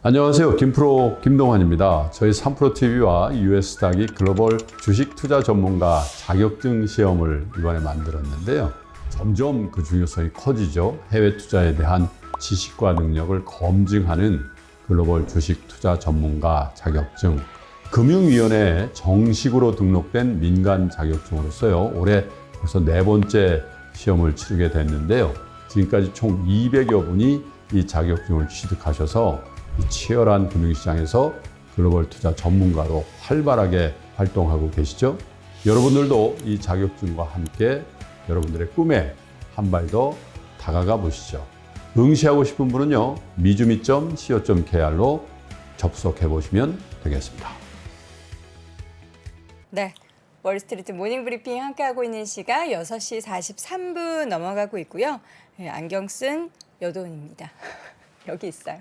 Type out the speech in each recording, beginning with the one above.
안녕하세요. 김프로 김동환입니다. 저희 3프로TV와 US닥이 글로벌 주식 투자 전문가 자격증 시험을 이번에 만들었는데요. 점점 그 중요성이 커지죠. 해외 투자에 대한 지식과 능력을 검증하는 글로벌 주식 투자 전문가 자격증. 금융위원회에 정식으로 등록된 민간 자격증으로서요. 올해 벌써 4번째 시험을 치르게 됐는데요. 지금까지 총 200여 분이 이 자격증을 취득하셔서 이 치열한 금융시장에서 글로벌 투자 전문가로 활발하게 활동하고 계시죠. 여러분들도 이 자격증과 함께 여러분들의 꿈에 한 발 더 다가가 보시죠. 응시하고 싶은 분은요, 미주미.co.kr로 접속해 보시면 되겠습니다. 네. 월스트리트 모닝 브리핑 함께하고 있는 시각 6시 43분 넘어가고 있고요. 네, 안경 쓴 여돈입니다. 여기 있어요.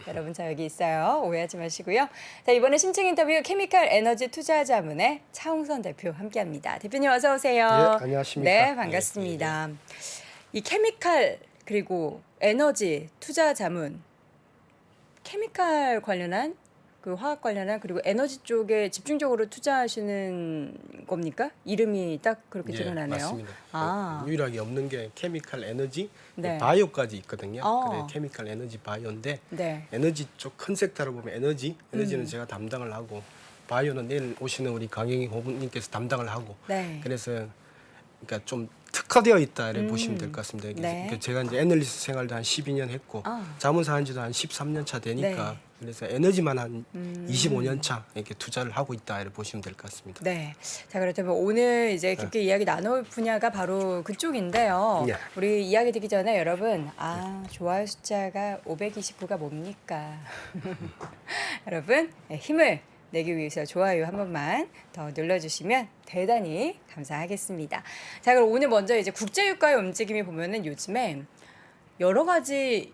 여러분 저 여기 있어요. 오해하지 마시고요. 자, 이번에 심층 인터뷰 케미칼 에너지 투자자문의 차홍선 대표 함께합니다. 대표님 어서 오세요. 네, 안녕하십니까. 네, 반갑습니다. 이 케미칼 그리고 에너지 투자자문, 케미칼 관련한 그 화학 관련한 그리고 에너지 쪽에 집중적으로 투자하시는 겁니까? 이름이 딱 그렇게 드러나네요. 맞습니다. 아. 유일하게 없는 게 케미칼 에너지, 네. 바이오까지 있거든요. 어. 그래, 케미칼 에너지 바이오인데 네. 에너지 쪽 큰 섹터로 보면 에너지는 제가 담당을 하고 바이오는 내일 오시는 우리 강영희 고문님께서 담당을 하고 네. 그래서 그러니까 좀 특화되어 있다 이렇게 보시면 될 것 같습니다. 네. 그러니까 제가 이제 애널리스트 생활도 한 12년 했고 자문사 한 지도 한 13년 차 되니까 네. 그래서 에너지만 한 25년 차 이렇게 투자를 하고 있다 이렇게 보시면 될 것 같습니다. 네. 자, 그렇다면 오늘 이제 깊게 이야기 나눌 분야가 바로 그쪽인데요. 네. 우리 이야기 듣기 전에 여러분, 좋아요 숫자가 529가 뭡니까? 여러분, 힘을 내기 위해서 좋아요 한 번만 더 눌러주시면 대단히 감사하겠습니다. 자, 그럼 오늘 먼저 이제 국제유가의 움직임이 보면은 요즘에 여러 가지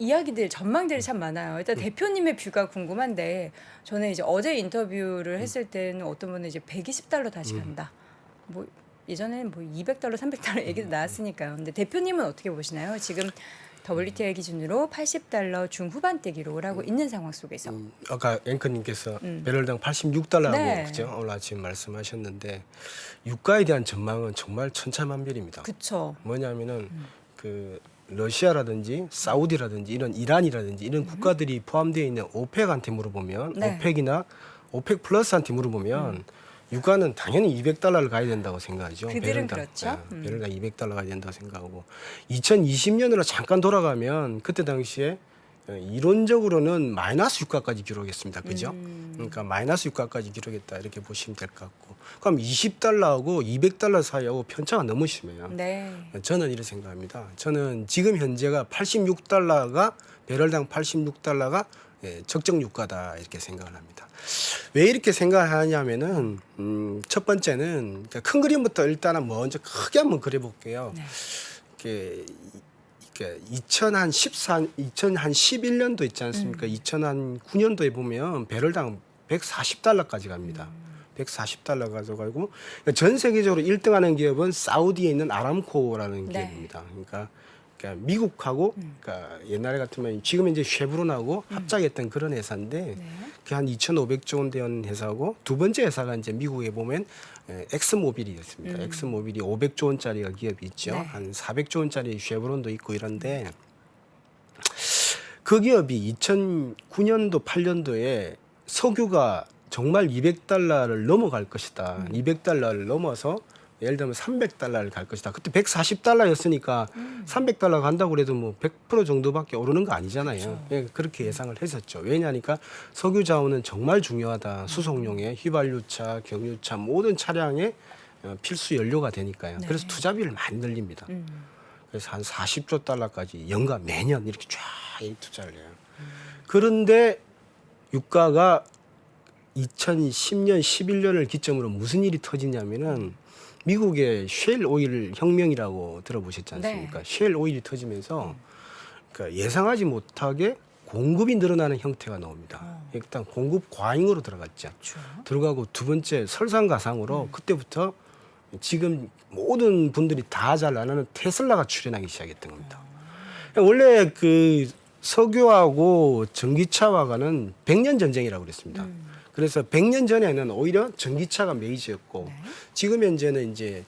이야기들, 전망들이 참 많아요. 일단 대표님의 뷰가 궁금한데 저는 이제 어제 인터뷰를 했을 때는 어떤 분은 이제 120달러 다시 간다. 뭐 예전에는 뭐 200달러, 300달러 얘기도 나왔으니까요. 근데 대표님은 어떻게 보시나요? 지금 WTI 기준으로 80달러 중후반대 기록을 하고 있는 상황 속에서. 아까 앵커님께서 배럴당 86달러라고 네. 그죠? 오늘 아침 말씀하셨는데 유가에 대한 전망은 정말 천차만별입니다. 그쵸. 뭐냐면은 그 러시아라든지 사우디라든지 이런 이란이라든지 이런 국가들이 포함되어 있는 오펙한테 물어보면 네. 오펙이나 오펙 플러스한테 물어보면 유가는 당연히 200달러를 가야 된다고 생각하죠. 그들은 배럴당. 그렇죠. 네, 배럴당 200달러 가야 된다고 생각하고 2020년으로 잠깐 돌아가면 그때 당시에 이론적으로는 마이너스 유가까지 기록했습니다. 그죠? 그러니까 마이너스 유가까지 기록했다 이렇게 보시면 될 것 같고 그럼 20달러하고 200달러 사이하고 편차가 너무 심해요. 네. 저는 이렇게 생각합니다. 저는 지금 현재가 86달러가 배럴당 86달러가 적정 유가다 이렇게 생각을 합니다. 왜 이렇게 생각을 하냐면은 첫 번째는 그러니까 큰 그림부터 일단은 먼저 크게 한번 그려볼게요. 네. 이렇게 2011년도 있지 않습니까? 2009년도에 보면 배럴당 140달러까지 갑니다. 140달러 가져가고 전 세계적으로 1등하는 기업은 사우디에 있는 아람코라는 네. 기업입니다. 그러니까 미국하고 그러니까 옛날에 같으면 지금 이제 쉐브론하고 합작했던 그런 회사인데 그 한 2,500조 원 되는 회사고 두 번째 회사가 이제 미국에 보면 엑스모빌이었습니다. 엑스모빌이 500조 원짜리가 기업이 있죠. 네. 한 400조 원짜리 쉐브론도 있고 이런데 그 기업이 2009년도 8년도에 석유가 정말 200달러를 넘어갈 것이다. 200달러를 넘어서 예를 들면 300달러를 갈 것이다. 그때 140달러였으니까 300달러 간다고 그래도 뭐 100% 정도밖에 오르는 거 아니잖아요. 예, 그렇게 예상을 했었죠. 왜냐하니까 석유 자원은 정말 중요하다. 수송용에 휘발유차, 경유차 모든 차량에 필수 연료가 되니까요. 네. 그래서 투자비를 많이 늘립니다. 그래서 한 40조 달러까지 연간 매년 이렇게 쫙 투자를 해요. 그런데 유가가 2010년, 11년을 기점으로 무슨 일이 터지냐면은 미국의 셰일 오일 혁명이라고 들어보셨지 않습니까? 네. 셰일 오일이 터지면서 그러니까 예상하지 못하게 공급이 늘어나는 형태가 나옵니다. 일단 공급 과잉으로 들어갔죠. 그렇죠. 들어가고 두 번째 설상가상으로 그때부터 지금 모든 분들이 다 잘 아는 테슬라가 출현하기 시작했던 겁니다. 원래 그 석유하고 전기차와는 100년 전쟁이라고 그랬습니다. 그래서 100년 전에는 오히려 전기차가 메이저였고 네. 지금 현재는 이제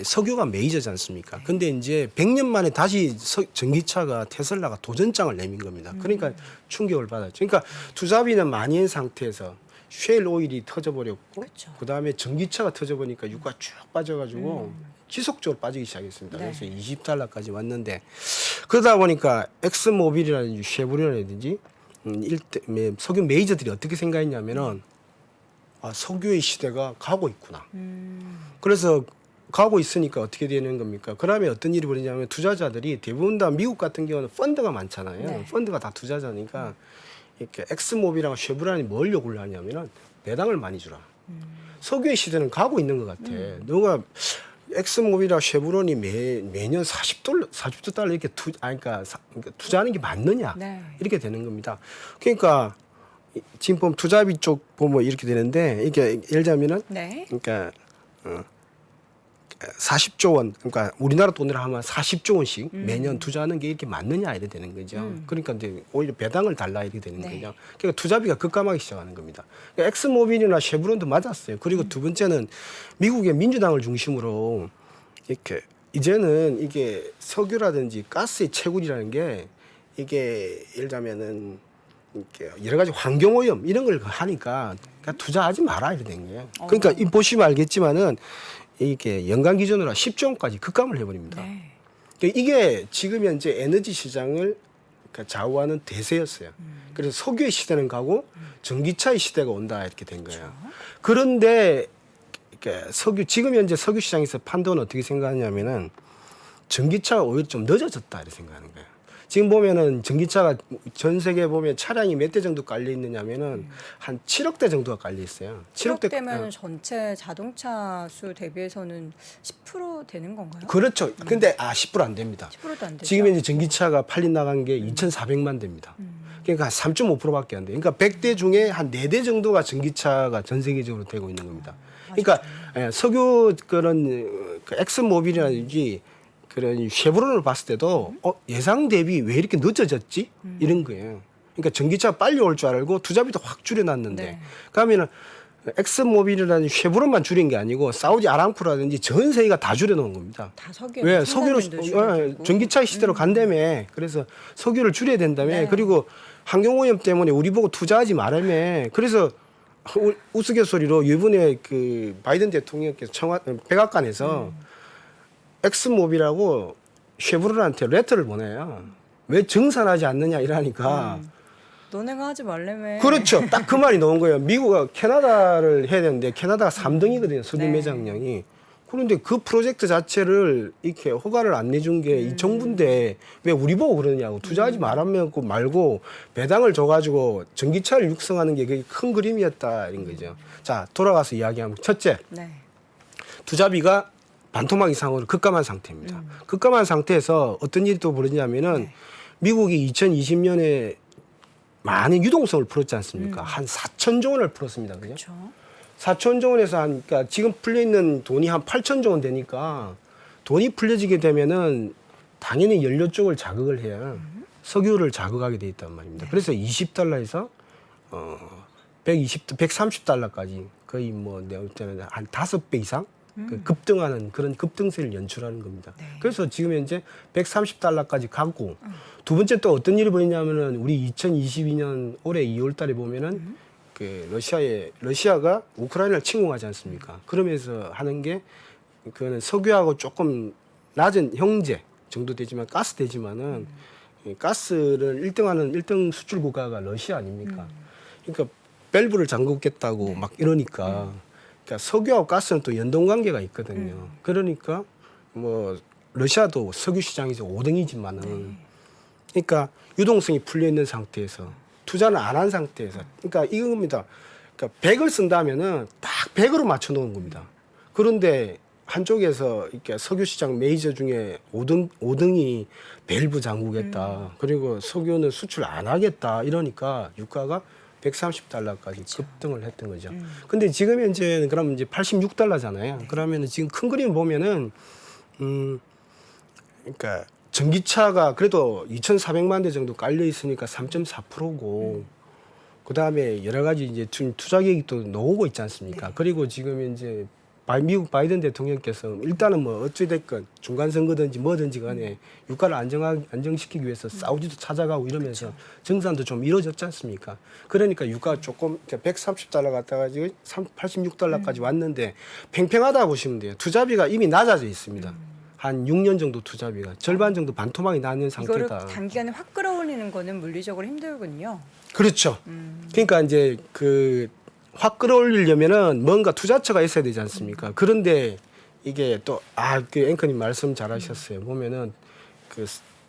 석유가 메이저지 않습니까? 근데 이제 100년 만에 다시 전기차가 테슬라가 도전장을 내민 겁니다. 그러니까 충격을 받았죠. 그러니까 투자비는 많이 한 상태에서 쉐일 오일이 터져버렸고 그렇죠. 그다음에 전기차가 터져보니까 유가 쭉 빠져가지고 지속적으로 빠지기 시작했습니다. 네. 그래서 $20까지 왔는데 그러다 보니까 엑스모빌이라든지 쉐보레라든지 석유 메이저들이 어떻게 생각했냐면은 석유의 시대가 가고 있구나. 그래서 가고 있으니까 어떻게 되는 겁니까? 그다음에 어떤 일이 벌어지냐면 투자자들이 대부분 다 미국 같은 경우는 펀드가 많잖아요. 네. 펀드가 다 투자자니까 이렇게 엑스모빌이랑 쉐브란이 뭘 요구를 하냐면은 배당을 많이 주라. 석유의 시대는 가고 있는 것 같아. 너가 엑스모빌이랑 쉐브론이 매년 $40조 이렇게 그러니까 투자하는 게 맞느냐? 네. 이렇게 되는 겁니다. 그러니까 지금 보면 투자비 쪽 보면 이렇게 되는데 이게 예를 들자면은 네. 그러니까 40조 원, 그러니까 우리나라 돈으로 하면 40조 원씩 매년 투자하는 게 이렇게 맞느냐 이래 되는 거죠. 그러니까 이제 오히려 배당을 달라 이렇게 되는 네. 거죠. 그러니까 투자비가 급감하기 시작하는 겁니다. 그러니까 엑스모빌이나 쉐브론도 맞았어요. 그리고 두 번째는 미국의 민주당을 중심으로 이렇게 이제는 이게 석유라든지 가스의 채굴이라는 게 이게 예를 들자면은 이렇게 여러 가지 환경 오염 이런 걸 하니까 그러니까 투자하지 마라 이래 된 거예요. 그러니까 이 보시면 알겠지만은 이게 연간 기준으로 10조 원까지 급감을 해버립니다. 네. 그러니까 이게 지금 현재 에너지 시장을 그러니까 좌우하는 대세였어요. 그래서 석유의 시대는 가고 전기차의 시대가 온다 이렇게 된 거예요. 그런데 그러니까 지금 현재 석유 시장에서 판도는 어떻게 생각하냐면은 전기차가 오히려 좀 늦어졌다 이렇게 생각하는 거예요. 지금 보면은 전기차가 전 세계 보면 차량이 몇 대 정도 깔려 있느냐면은 한 7억 대 정도가 깔려 있어요. 7억 대면 전체 자동차 수 대비해서는 10% 되는 건가요? 그렇죠. 근데 10%안 됩니다. 10%도 안 되죠. 지금 이제 전기차가 팔린 나간 게 2,400만 대입니다. 그러니까 한 3.5%밖에 안 돼요. 그러니까 100대 중에 한 4대 정도가 전기차가 전 세계적으로 되고 있는 겁니다. 그러니까 석유 그런 엑스모빌이라든지 그런 쉐브론을 봤을 때도 예상 대비 왜 이렇게 늦어졌지? 이런 거예요. 그러니까 전기차가 빨리 올 줄 알고 투자비도 확 줄여놨는데 네. 그러면은 엑스모빌이라는 쉐브론만 줄인 게 아니고 사우디 아람코라든지 전 세계가 다 줄여놓은 겁니다. 다 석유. 왜 석유로 전기차 시대로 간다며. 그래서 석유를 줄여야 된다며. 네. 그리고 환경오염 때문에 우리 보고 투자하지 말라며. 그래서 우스갯소리로 이번에 그 바이든 대통령께서 백악관에서 엑스모빌하고 쉐브론한테 레터를 보내요. 왜 정산하지 않느냐 이러니까. 너네가 하지 말래매. 그렇죠. 딱 그 말이 나온 거예요. 미국은 캐나다를 해야 되는데 캐나다가 3등이거든요. 석유 네. 매장량이. 그런데 그 프로젝트 자체를 이렇게 허가를 안 내준 게 이 정부인데 왜 우리 보고 그러냐고. 투자하지 말고 배당을 줘가지고 전기차를 육성하는 게 그게 큰 그림이었다 이런 거죠. 자, 돌아가서 이야기하면 첫째, 네. 투자비가 반토막 이상으로 급감한 상태입니다. 급감한 상태에서 어떤 일이 또 벌어지냐면은 미국이 2020년에 많은 유동성을 풀었지 않습니까? 한 4천조 원을 풀었습니다. 그죠? 그렇죠. 4천조 원에서 그러니까 지금 풀려 있는 돈이 한 8천조 원 되니까 돈이 풀려지게 되면은 당연히 연료 쪽을 자극을 해야 석유를 자극하게 돼 있단 말입니다. 그래서 $20에서 130달러까지 거의 뭐 내가 볼 때는 한 5배 이상 그 급등하는 그런 급등세를 연출하는 겁니다. 네. 그래서 지금 현재 130달러까지 가고 두 번째 또 어떤 일이 벌이냐면은 우리 2022년 올해 2월 달에 보면은 그 러시아가 우크라이나를 침공하지 않습니까? 그러면서 하는 게 그거는 석유하고 조금 낮은 형제 정도 되지만 가스 되지만은 이 가스를 1등 수출 국가가 러시아 아닙니까? 그러니까 밸브를 잠그겠다고 막 이러니까 그러니까 석유하고 가스는 또 연동 관계가 있거든요. 그러니까 뭐 러시아도 석유 시장에서 5등이지만은 그러니까 유동성이 풀려 있는 상태에서 투자는 안 한 상태에서 그러니까 이겁니다. 그러니까 100을 쓴다면은 딱 100으로 맞춰 놓은 겁니다. 그런데 한쪽에서 이렇게 석유 시장 메이저 중에 5등이 밸브 잠그겠다. 그리고 석유는 수출 안 하겠다. 이러니까 유가가 130달러까지 급등을 했던 거죠. 근데 지금 현재는 그러면 이제 86달러잖아요. 그러면은 지금 큰 그림 보면은 그러니까 전기차가 그래도 2,400만 대 정도 깔려 있으니까 3.4%고 그다음에 여러 가지 이제 지금 투자 계획도 나오고 있지 않습니까? 네. 그리고 지금 이제 미국 바이든 대통령께서 일단은 뭐 어찌 됐건 중간 선거든지 뭐든지 간에 유가를 안정시키기 위해서 사우디도 찾아가고 이러면서 정산도 좀 이루어졌지 않습니까? 그러니까 유가 조금 130달러 갔다가 지금 86달러까지 왔는데 팽팽하다 보시면 돼요. 투자비가 이미 낮아져 있습니다. 한 6년 정도 투자비가 절반 정도 반토막이 나는 이거를 상태다. 단기간에 확 끌어올리는 거는 물리적으로 힘들군요. 그렇죠. 그러니까 이제 확 끌어올리려면은 뭔가 투자처가 있어야 되지 않습니까? 그런데 이게 또 그 앵커님 말씀 잘하셨어요. 보면은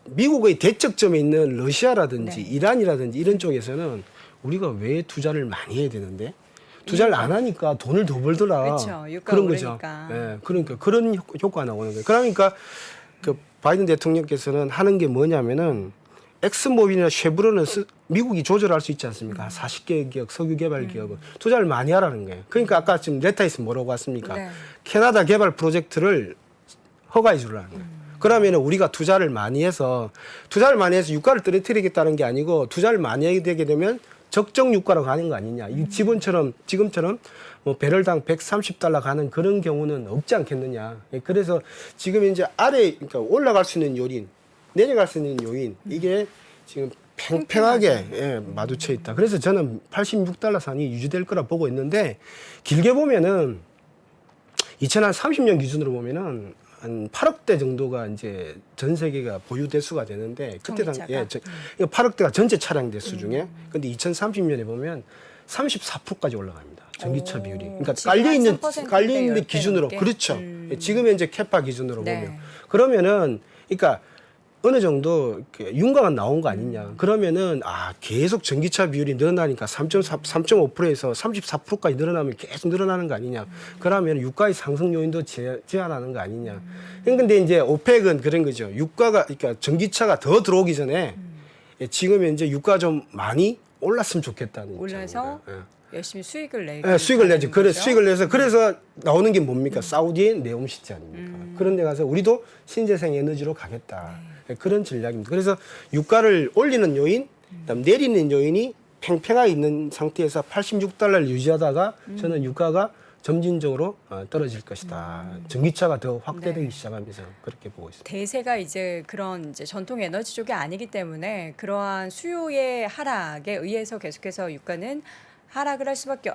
미국의 대척점에 있는 러시아라든지 네. 이란이라든지 이런 쪽에서는 우리가 왜 투자를 많이 해야 되는데 투자를 안 하니까 돈을 더 벌더라. 그렇죠. 유가 그런 오르니까. 거죠. 예, 그러니까 그런 효과가 나오는 거예요. 그러니까 바이든 대통령께서는 하는 게 뭐냐면은 엑스모빌이나 쉐브론은 미국이 조절할 수 있지 않습니까? 40개 기업, 석유 개발 기업은 투자를 많이 하라는 거예요. 그러니까 아까 지금 레타에서 뭐라고 왔습니까? 네. 캐나다 개발 프로젝트를 허가해 주라는 거예요. 그러면 우리가 투자를 많이 해서 유가를 떨어뜨리겠다는 게 아니고 투자를 많이 하게 되게 되면 적정 유가로 가는 거 아니냐. 이 지금처럼 뭐 배럴당 130달러 가는 그런 경우는 없지 않겠느냐. 그래서 지금 이제 그러니까 올라갈 수 있는 요인, 내려갈 수 있는 요인, 이게 지금 팽팽하게 마주쳐 있다. 그래서 저는 86달러 선이 유지될 거라 보고 있는데 길게 보면은 2030년 기준으로 보면은 한 8억 대 정도가 이제 전 세계가 보유 대수가 되는데 그때 전기차가? 이거 8억 대가 전체 차량 대수 중에 근데 2030년에 보면 34%까지 올라갑니다. 전기차 오, 비율이. 그러니까 지금 한 3% 깔려 대 있는 10배 기준으로 넘게? 그렇죠. 지금 현재 캐파 기준으로 네. 보면 그러면은 그러니까 어느 정도 윤곽은 나온 거 아니냐. 그러면은 계속 전기차 비율이 늘어나니까 3.5%에서 34%까지 늘어나면 계속 늘어나는 거 아니냐. 그러면 유가의 상승 요인도 제한하는 거 아니냐. 근데 이제 오펙은 그런 거죠. 그러니까 전기차가 더 들어오기 전에 지금 이제 유가 좀 많이 올랐으면 좋겠다는 올라서 입장입니다. 열심히 수익을 내고 수익을 내죠. 있다는 거죠? 수익을 내서 그래서 나오는 게 뭡니까? 사우디의 네옴 시티 아닙니까? 그런 데 가서 우리도 신재생 에너지로 가겠다. 그런 전략입니다. 그래서 유가를 올리는 요인, 그다음 내리는 요인이 팽팽하게 있는 상태에서 86달러를 유지하다가 저는 유가가 점진적으로 떨어질 것이다. 전기차가 더 확대되기 시작하면서 그렇게 보고 있습니다. 대세가 이제 그런 이제 전통 에너지 쪽이 아니기 때문에 그러한 수요의 하락에 의해서 계속해서 유가는 하락을 할 수밖에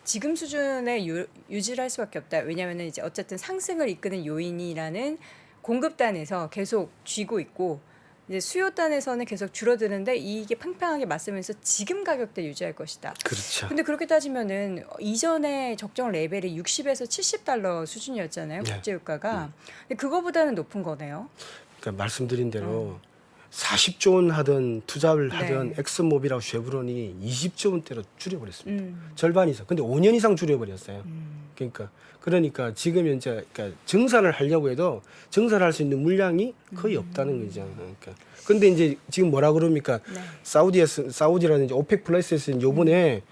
지금 수준에 유지를 할 수밖에 없다. 왜냐하면 이제 어쨌든 상승을 이끄는 요인이라는 공급단에서 계속 쥐고 있고 이제 수요단에서는 계속 줄어드는데 이게 팽팽하게 맞서면서 지금 가격대 유지할 것이다. 그렇죠. 근데 그렇게 따지면은 이전에 적정 레벨이 60에서 70달러 수준이었잖아요. 네. 국제 유가가. 근데 그거보다는 높은 거네요. 그러니까 말씀드린 대로 40조 원 하던 투자를 하던 네. 엑슨모빌하고 쉐브론이 20조 원대로 줄여버렸습니다. 절반 이상. 근데 5년 이상 줄여버렸어요. 그러니까 지금 현재 증산을 하려고 해도 증산할 수 있는 물량이 거의 없다는 거죠. 근데 이제 지금 뭐라 그럽니까? 네. 사우디라든지 오펙 플러스에서는 요번에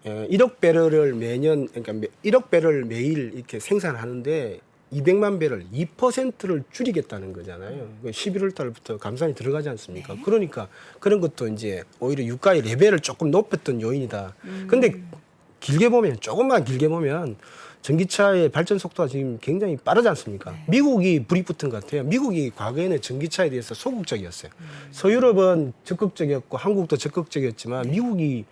1억 배럴을 매년 그러니까 1억 배럴 매일 이렇게 생산하는데 200만 배럴 2%를 줄이겠다는 거잖아요. 11월 달부터 감산이 들어가지 않습니까? 그러니까 그런 것도 이제 오히려 유가의 레벨을 조금 높였던 요인이다. 근데 조금만 길게 보면 전기차의 발전 속도가 지금 굉장히 빠르지 않습니까? 미국이 불이 붙은 것 같아요. 미국이 과거에는 전기차에 대해서 소극적이었어요. 서유럽은 적극적이었고 한국도 적극적이었지만 미국이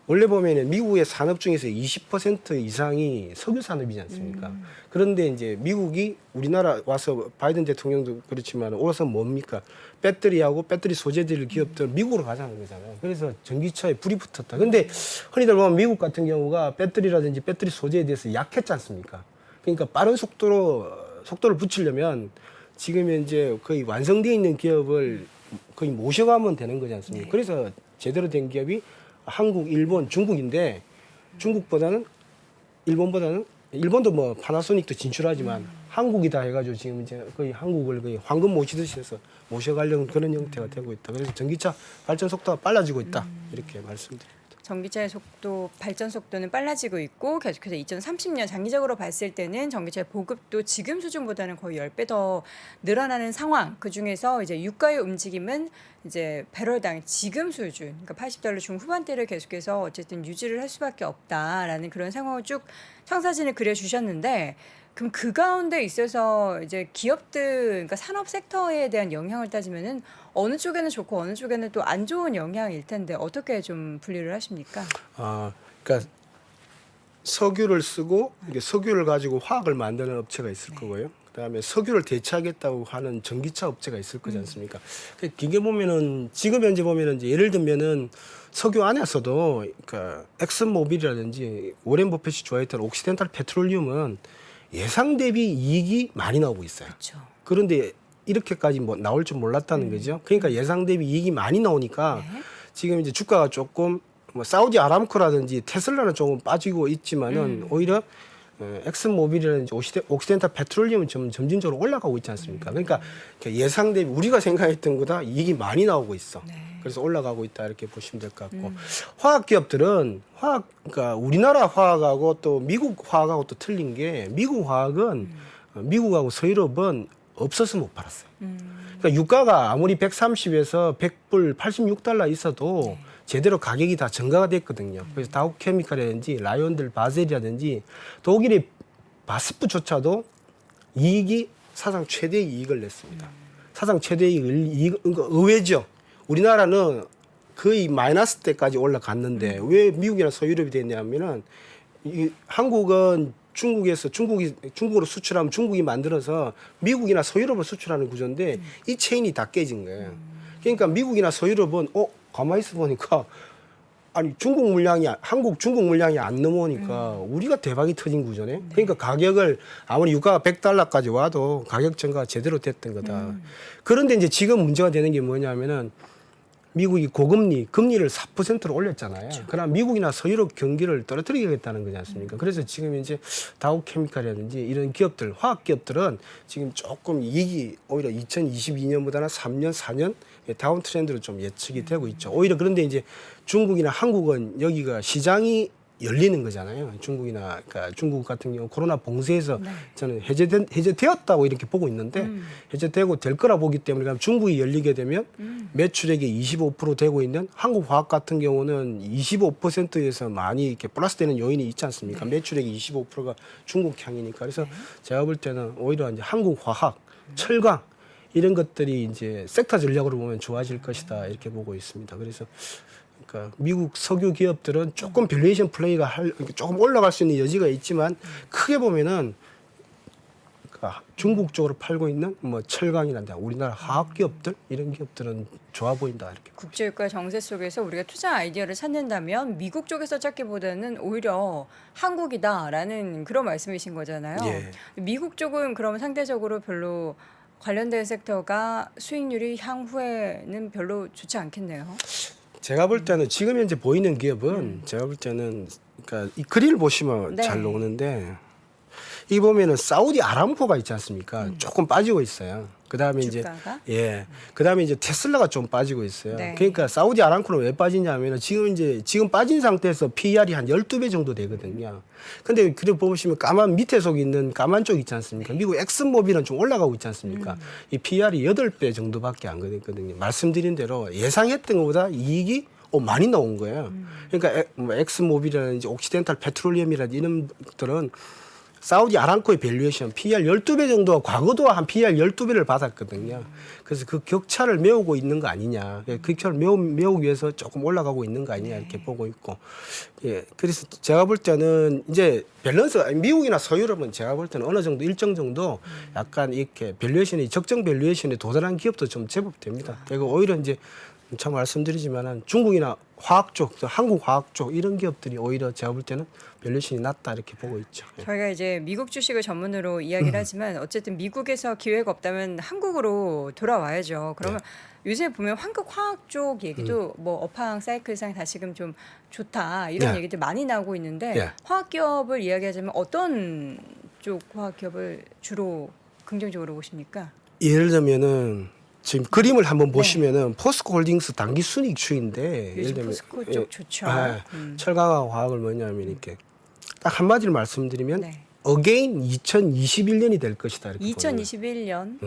원래 보면은 미국의 산업 중에서 20% 이상이 석유 산업이지 않습니까? 그런데 이제 미국이 우리나라 와서 바이든 대통령도 그렇지만 와서 뭡니까? 배터리하고 배터리 소재들 기업들 미국으로 가자는 거잖아요. 그래서 전기차에 불이 붙었다. 근데 흔히들 보면 미국 같은 경우가 배터리라든지 배터리 소재에 대해서 약했지 않습니까? 그러니까 빠른 속도를 붙이려면 지금 현재 거의 완성되어 있는 기업을 거의 모셔가면 되는 거지 않습니까? 그래서 제대로 된 기업이 한국, 일본, 중국인데 일본도 뭐 파나소닉도 진출하지만 한국이다 해가지고 지금 이제 거의 한국을 거의 황금 모시듯이 해서 모셔가려는 그런 형태가 되고 있다. 그래서 전기차 발전 속도가 빨라지고 있다. 이렇게 말씀드립니다. 전기차의 속도, 발전 속도는 빨라지고 있고 계속해서 2030년 장기적으로 봤을 때는 전기차의 보급도 지금 수준보다는 거의 10배 더 늘어나는 상황. 그 중에서 이제 유가의 움직임은 이제 배럴당 지금 수준, 그러니까 $80 중후반대를 계속해서 어쨌든 유지를 할 수밖에 없다라는 그런 상황을 쭉 청사진을 그려주셨는데, 그럼 그 가운데 있어서 이제 기업들, 그러니까 산업 섹터에 대한 영향을 따지면은 어느 쪽에는 좋고 어느 쪽에는 또 안 좋은 영향일 텐데 어떻게 좀 분리를 하십니까? 그러니까 석유를 쓰고 이게 석유를 가지고 화학을 만드는 업체가 있을 거고요. 그다음에 석유를 대체하겠다고 하는 전기차 업체가 있을 거지 않습니까? 이게 보면은 지금 현재 보면은 이제 예를 들면은 석유 안에서도 그러니까 엑슨모빌이라든지 오렌 버핏이 좋아했던 옥시덴탈 페트롤리움은 예상 대비 이익이 많이 나오고 있어요. 그렇죠. 그런데 이렇게까지 뭐 나올 줄 몰랐다는 거죠. 그러니까 예상 대비 이익이 많이 나오니까 네. 지금 이제 주가가 조금 뭐 사우디 아람코라든지 테슬라는 조금 빠지고 있지만은 오히려 엑슨모빌이라든지 옥시덴탈 페트롤리움은 점진적으로 올라가고 있지 않습니까? 그러니까 예상 대비 우리가 생각했던 것보다 이익이 많이 나오고 있어. 네. 그래서 올라가고 있다 이렇게 보시면 될 것 같고 화학 기업들은 그러니까 우리나라 화학하고 또 미국 화학하고 또 틀린 게 미국 화학은 미국하고 서유럽은 없어서 못 팔았어요. 그러니까 유가가 아무리 130에서 100불 86달러 있어도 제대로 가격이 다 증가가 됐거든요. 그래서 다우케미칼이라든지 라이온들 바셀이라든지 독일의 바스프조차도 이익이 사상 최대 이익을 냈습니다. 사상 최대 이익, 그러니까 의외죠. 우리나라는 거의 마이너스 때까지 올라갔는데 왜 미국이나 서유럽이 됐냐면은 한국은 중국으로 수출하면 중국이 만들어서 미국이나 서유럽을 수출하는 구조인데 이 체인이 다 깨진 거예요. 그러니까 미국이나 서유럽은 가만히 있어 보니까 아니 중국 물량이 안 넘어오니까 우리가 대박이 터진 구조네. 그러니까 가격을 아무리 유가가 $100까지 와도 가격 증가가 제대로 됐던 거다. 그런데 이제 지금 문제가 되는 게 뭐냐면은 미국이 금리를 4%로 올렸잖아요. 그렇죠. 그럼 미국이나 서유럽 경기를 떨어뜨리겠다는 거지 않습니까? 그래서 지금 이제 다우케미칼이라든지 이런 기업들, 화학 기업들은 지금 조금 이익이 오히려 2022년보다는 3년, 4년 다운 트렌드로 좀 예측이 되고 있죠. 오히려 그런데 이제 중국이나 한국은 여기가 시장이 열리는 거잖아요. 그러니까 중국 같은 경우 코로나 봉쇄에서 저는 해제되었다고 이렇게 보고 있는데 해제되고 될 거라 보기 때문에 그럼 중국이 열리게 되면 매출액이 25% 되고 있는 한국 화학 같은 경우는 25%에서 많이 이렇게 플러스되는 요인이 있지 않습니까? 매출액이 25%가 중국 향이니까 그래서 제가 볼 때는 오히려 이제 한국 화학, 철강 이런 것들이 이제 섹터 전략으로 보면 좋아질 것이다 이렇게 보고 있습니다. 그래서 그러니까 미국 석유 기업들은 조금 밸류에이션 플레이가 조금 올라갈 수 있는 여지가 있지만 크게 보면은 그러니까 중국 쪽으로 팔고 있는 뭐 철강이란다 우리나라 화학 기업들 이런 기업들은 좋아 보인다 이렇게. 국제유가 정세 속에서 우리가 투자 아이디어를 찾는다면 미국 쪽에서 찾기보다는 오히려 한국이다라는 그런 말씀이신 거잖아요. 예. 미국 쪽은 그러면 상대적으로 별로 관련된 섹터가 수익률이 향후에는 별로 좋지 않겠네요. 제가 볼 때는 지금 현재 보이는 기업은 제가 볼 때는 그러니까 이 그릴 보시면 네. 잘 나오는데 이 보면은 사우디 아람코가 있지 않습니까? 조금 빠지고 있어요. 그다음에 주가가? 이제 그다음에 이제 테슬라가 좀 빠지고 있어요. 네. 그러니까 사우디 아람코는 왜 빠지냐면은 지금 빠진 상태에서 PER이 한 12배 정도 되거든요. 근데 그래 보시면 밑에 속에 있는 까만 쪽 있지 않습니까? 미국 엑슨모빌은 좀 올라가고 있지 않습니까? 이 PER이 8배 정도밖에 안 되거든요. 말씀드린 대로 예상했던 것보다 이익이 많이 나온 거예요. 그러니까 엑슨모빌이라든지 옥시덴탈 페트롤리움이라든지 이런 것들은 사우디 아람코의 밸류에이션 PER 12배 정도가 과거도 한 PER 12배를 받았거든요. 그래서 그 격차를 메우고 있는 거 아니냐. 그 격차를 메우기 위해서 조금 올라가고 있는 거 아니냐 이렇게 보고 있고. 예. 그래서 제가 볼 때는 이제 밸런스 미국이나 서유럽은 제가 볼 때는 어느 정도 일정 정도 약간 이렇게 밸류에이션이 적정 밸류에이션에 도달한 기업도 좀 제법 됩니다. 그리고 오히려 이제 참 말씀드리지만은 중국이나 화학 쪽, 한국 화학 쪽 이런 기업들이 오히려 제가 볼 때는 밸류에이션이 낮다 이렇게 보고 있죠. 저희가 이제 미국 주식을 전문으로 이야기를 하지만 어쨌든 미국에서 기회가 없다면 한국으로 돌아와야죠. 그러면 요새 보면 한국 화학 쪽 얘기도 뭐 업황 사이클상 다시금 좀 좋다 이런 얘기들 많이 나오고 있는데 화학 기업을 이야기하자면 어떤 쪽 화학 기업을 주로 긍정적으로 보십니까? 예를 들면은 지금 그림을 한번 보시면은 포스코 홀딩스 당기 순이익 추이인데 요즘 포스코 쪽 좋죠. 철강하고 화학을 뭐냐면 이렇게 딱 한마디로 말씀드리면 네. 어게인 2021년이 될 것이다. 이렇게 2021년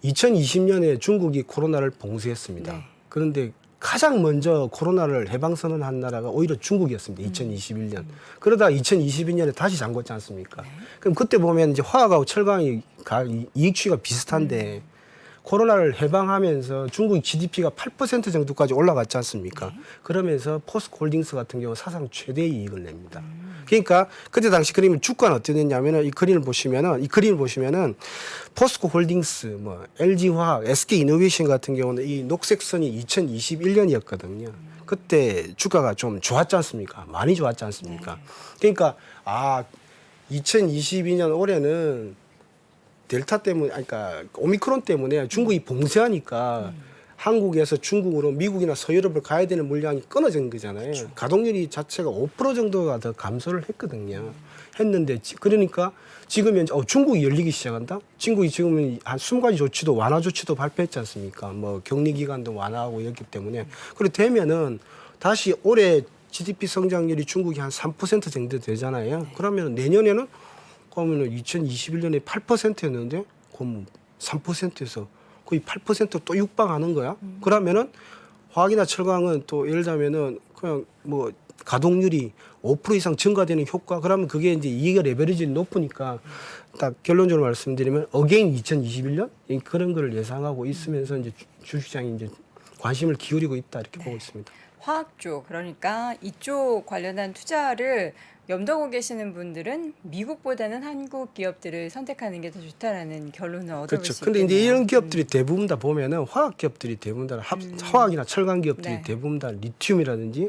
2020년에 중국이 코로나를 봉쇄했습니다. 네. 그런데 가장 먼저 코로나를 해방선언한 나라가 오히려 중국이었습니다. 2021년. 그러다 2022년에 다시 잠궜지 않습니까? 그럼 그때 보면 이제 화학하고 철강이 이익 추이가 비슷한데 코로나를 해방하면서 중국 GDP가 8% 정도까지 올라갔지 않습니까? 그러면서 포스코 홀딩스 같은 경우 사상 최대 이익을 냅니다. 그러니까 그때 당시 그림은 주가는 어땠냐면은 이 그림을 보시면은 포스코 홀딩스, 뭐 LG 화학, SK 이노베이션 같은 경우는 이 녹색 선이 2021년이었거든요. 그때 주가가 좀 좋았지 않습니까? 많이 좋았지 않습니까? 그러니까 2022년 올해는 델타 때문에, 그러니까 오미크론 때문에 중국이 봉쇄하니까 한국에서 중국으로 미국이나 서유럽을 가야 되는 물량이 끊어진 거잖아요. 그렇죠. 가동률이 자체가 5% 정도가 더 감소를 했거든요. 했는데 그러니까 지금 현재 중국이 열리기 시작한다. 중국이 지금은 한 20가지 조치도 완화 조치도 발표했지 않습니까? 뭐 격리 기간도 완화하고 이렇기 때문에 그리고 되면은 다시 올해 GDP 성장률이 중국이 한 3% 정도 되잖아요. 그러면 내년에는 그러면 2021년에 8%였는데 그럼 3%에서 거의 8%또 육박하는 거야. 그러면은 화학이나 철강은 또 예를 들면은 그냥 뭐 가동률이 5% 이상 증가되는 효과. 그러면 그게 이제 이익의 레버리지 높으니까 딱 결론적으로 말씀드리면 어게인 2021년 그런 거를 예상하고 있으면서 이제 주식시장이 이제 관심을 기울이고 있다 이렇게 보고 있습니다. 화학 쪽 그러니까 이쪽 관련한 투자를 염두하고 계시는 분들은 미국보다는 한국 기업들을 선택하는 게 더 좋다라는 결론을 얻어볼 그렇죠. 수 근데 있겠네요. 이제 이런 기업들이 대부분 다 보면은 화학 기업들이 대부분 다 화학이나 철강 기업들이 네. 대부분 다 리튬이라든지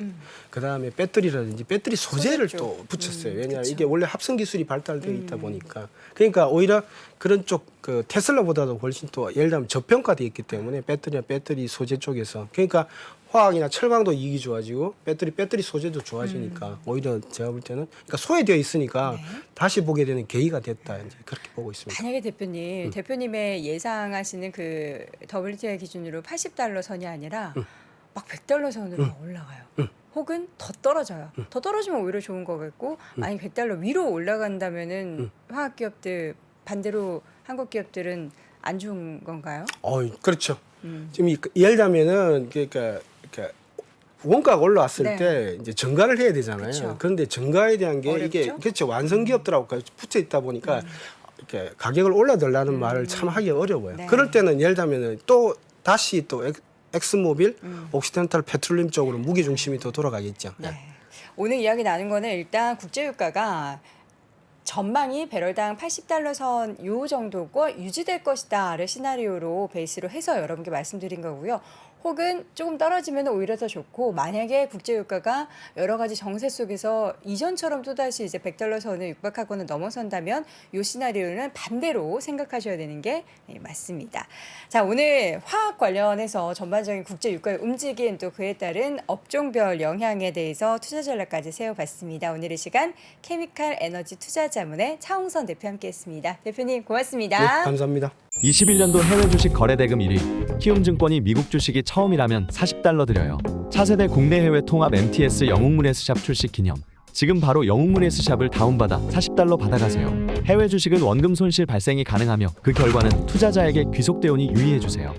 그다음에 배터리라든지 배터리 소재를 소재 또 쪽. 붙였어요. 왜냐하면 그쵸. 이게 원래 합성 기술이 발달되어 있다 보니까 그러니까 오히려 그런 쪽 그 테슬라보다도 훨씬 또 예를 들면 저평가되어 있기 때문에 배터리나 배터리 소재 쪽에서 그러니까 화학이나 철강도 이익이 좋아지고 배터리 소재도 좋아지니까 오히려 제가 볼 때는 그러니까 소외되어 있으니까 다시 보게 되는 계기가 됐다 이제 그렇게 보고 있습니다. 만약에 대표님, 대표님의 예상하시는 그 WTI 기준으로 $80 선이 아니라 막 $100 선으로 올라가요. 혹은 더 떨어져요. 더 떨어지면 오히려 좋은 거겠고 아니 $100 위로 올라간다면은 화학 기업들 반대로 한국 기업들은 안 좋은 건가요? 그렇죠. 지금 예를 들면은 그러니까 원가가 올라왔을 네. 때 이제 증가를 해야 되잖아요. 그쵸. 그런데 증가에 대한 게 이게 어렵죠? 그렇죠. 완성 기업들하고 붙어 있다 보니까 이렇게 가격을 올려달라는 말을 참 하기 어려워요. 네. 그럴 때는 예를 들면은 또 다시 또 엑스모빌, 옥시덴탈 페트롤리움 쪽으로 무게 중심이 더 돌아가겠죠. 네. 오늘 이야기 나눈 거는 일단 국제유가가 전망이 배럴당 $80 선 요 정도고 유지될 것이다를 시나리오로 베이스로 해서 여러분께 말씀드린 거고요. 혹은 조금 떨어지면 오히려 더 좋고 만약에 국제유가가 여러 가지 정세 속에서 이전처럼 또다시 이제 $100 선을 육박하거나 넘어선다면 이 시나리오는 반대로 생각하셔야 되는 게 맞습니다. 자, 오늘 화학 관련해서 전반적인 국제유가의 움직임 또 그에 따른 업종별 영향에 대해서 투자 전략까지 세워봤습니다. 오늘 이 시간 케미칼 에너지 투자자문의 차홍선 대표 함께했습니다. 대표님 고맙습니다. 네, 감사합니다. 21년도 해외 주식 거래대금 1위 키움증권이 미국 주식이 처음이라면 $40 드려요. 차세대 국내 해외 통합 MTS 영웅문 S샵 출시 기념. 지금 바로 영웅문 S샵을 다운받아 $40 받아가세요. 해외 주식은 원금 손실 발생이 가능하며 그 결과는 투자자에게 귀속되오니 유의해주세요.